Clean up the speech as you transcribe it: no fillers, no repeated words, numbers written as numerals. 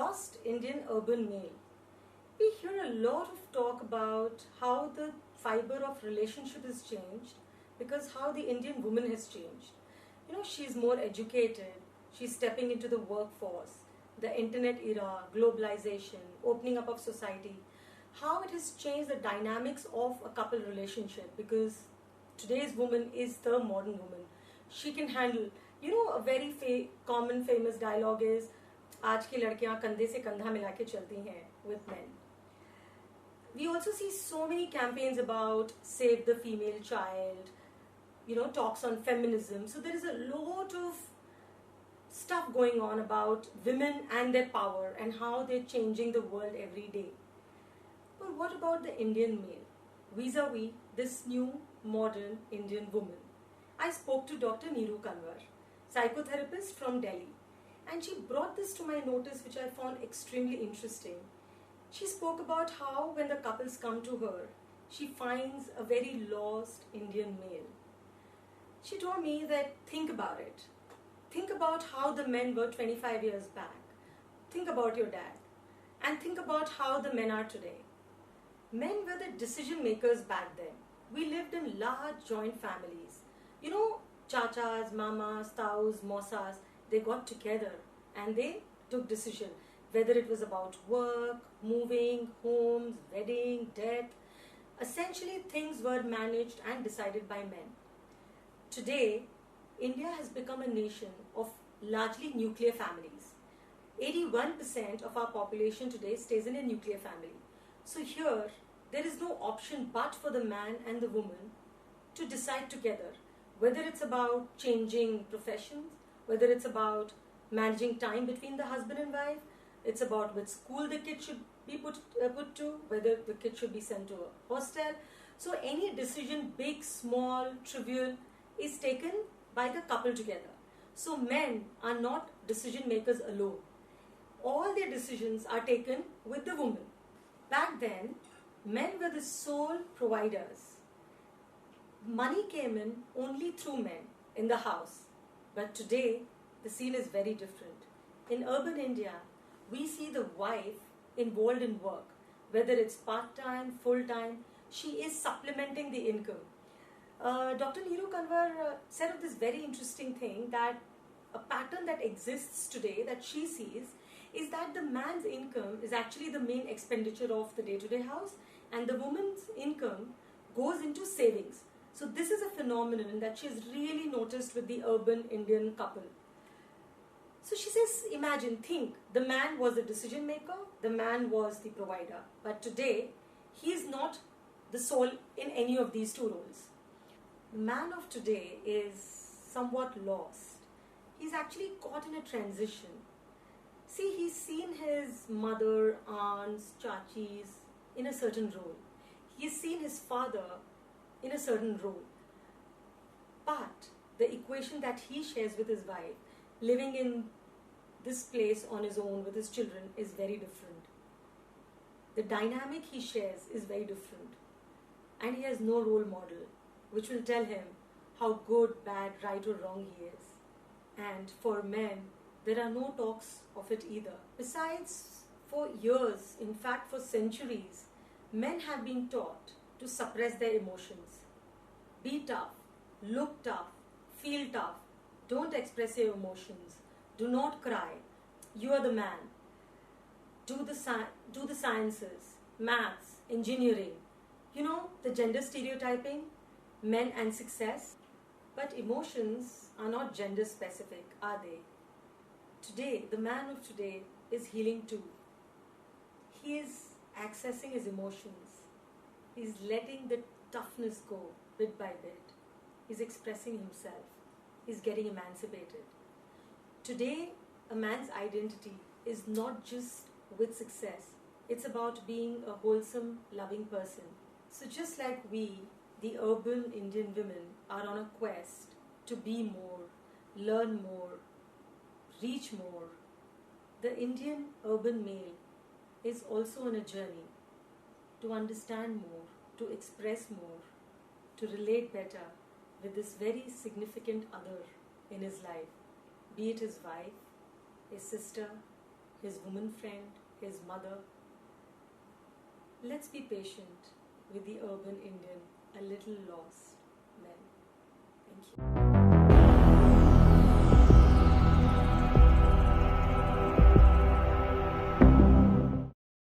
lost Indian urban male. We hear a lot of talk about how the fiber of relationship has changed because how the Indian woman has changed. She's more educated, she's stepping into the workforce, the internet era, globalization, opening up of society, how it has changed the dynamics of a couple relationship because today's woman is the modern woman. She can handle, a very common famous dialogue is आज की लड़कियां कंधे से कंधा मिला के चलती हैं with men. We also see so many campaigns about save the female child, talks on feminism. So there is a lot of stuff going on about women and their power and how they're changing the world every day. But what about the Indian male vis-a-vis this new modern Indian woman? I spoke to Dr. Neeru Kanwar, psychotherapist from Delhi, and she brought this to my notice, which I found extremely interesting. She spoke about how when the couples come to her, she finds a very lost Indian male. She told me that think about it. Think about how the men were 25 years back. Think about your dad. And think about how the men are today. Men were the decision makers back then. We lived in large joint families. Chachas, mamas, taus, mosas, they got together and they took decision. Whether it was about work, moving, homes, wedding, death. Essentially, things were managed and decided by men. Today, India has become a nation of largely nuclear families. 81% of our population today stays in a nuclear family. So here, there is no option but for the man and the woman to decide together. Whether it's about changing professions, whether it's about managing time between the husband and wife, it's about which school the kid should be put to, whether the kid should be sent to a hostel. So any decision, big, small, trivial, is taken by the couple together. So men are not decision makers alone. All their decisions are taken with the woman. Back then, men were the sole providers. Money came in only through men in the house. But today, the scene is very different. In urban India, we see the wife involved in work. Whether it's part-time, full-time, she is supplementing the income. Dr. Neeru Kanwar said of this very interesting thing that a pattern that exists today that she sees is that the man's income is actually the main expenditure of the day-to-day house and the woman's income goes into savings. So this is a phenomenon that she's really noticed with the urban Indian couple. So she says, imagine, think, the man was the decision maker, the man was the provider. But today, he is not the sole in any of these two roles. The man of today is somewhat lost. He's actually caught in a transition. See, he's seen his mother, aunts, chachis in a certain role. He's seen his father in a certain role. But the equation that he shares with his wife, living in this place on his own with his children, is very different. The dynamic he shares is very different. And he has no role model which will tell him how good, bad, right or wrong he is. And for men, there are no talks of it either. Besides, for years, in fact for centuries, men have been taught to suppress their emotions. Be tough, look tough, feel tough, don't express your emotions, do not cry, you are the man. Do the sciences, maths, engineering, the gender stereotyping, men and success. But emotions are not gender specific, are they? Today, the man of today is healing too. He is accessing his emotions. He's letting the toughness go bit by bit. He's expressing himself. He's getting emancipated. Today, a man's identity is not just with success. It's about being a wholesome, loving person. So just like we, the urban Indian women, are on a quest to be more, learn more, reach more, the Indian urban male is also on a journey to understand more, to express more, to relate better with this very significant other in his life, be it his wife, his sister, his woman friend, his mother. Let's be patient with the urban Indian, a little lost men. Thank you.